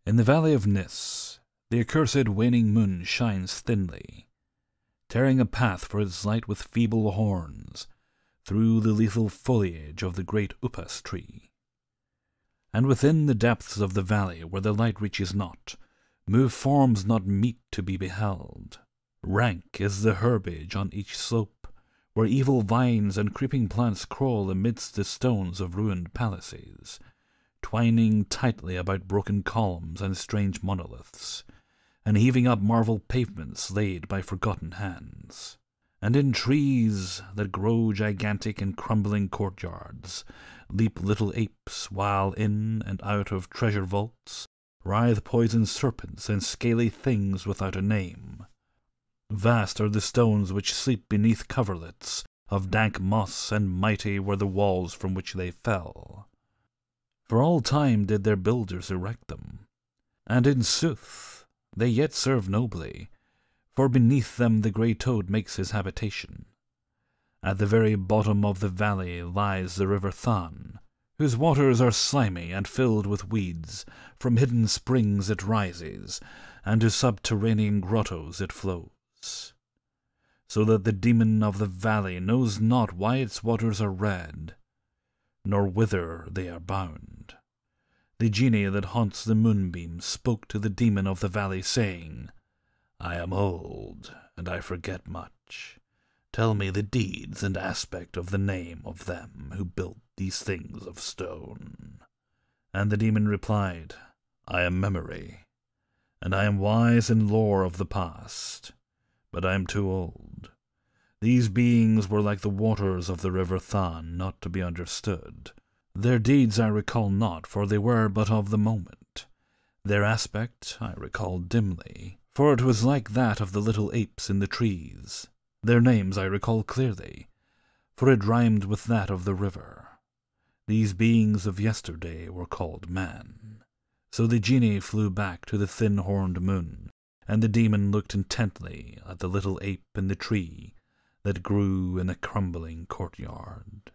In the valley of Nis, the accursed waning moon shines thinly, tearing a path for its light with feeble horns through the lethal foliage of the great upas tree. And within the depths of the valley, where the light reaches not, move forms not meet to be beheld. Rank is the herbage on each slope, where evil vines and creeping plants crawl amidst the stones of ruined palaces, twining tightly about broken columns and strange monoliths, and heaving up marble pavements laid by forgotten hands. And in trees that grow gigantic in crumbling courtyards leap little apes, while in and out of treasure vaults writhe poisoned serpents and scaly things without a name. Vast are the stones which sleep beneath coverlets of dank moss, and mighty were the walls from which they fell. For all time did their builders erect them, and in sooth they yet serve nobly, for beneath them the grey toad makes his habitation. At the very bottom of the valley lies the river Than, whose waters are slimy and filled with weeds. From hidden springs it rises, and to subterranean grottos it flows, so that the demon of the valley knows not why its waters are red, nor whither they are bound. The genie that haunts the moonbeams spoke to the demon of the valley, saying, "I am old, and I forget much. Tell me the deeds and aspect of the name of them who built these things of stone." And the demon replied, "I am Memory, and I am wise in lore of the past, but I am too old. These beings were like the waters of the river Than, not to be understood. Their deeds I recall not, for they were but of the moment. Their aspect I recall dimly, for it was like that of the little apes in the trees. Their names I recall clearly, for it rhymed with that of the river. These beings of yesterday were called man." So the genie flew back to the thin-horned moon, and the demon looked intently at the little ape in the tree that grew in a crumbling courtyard.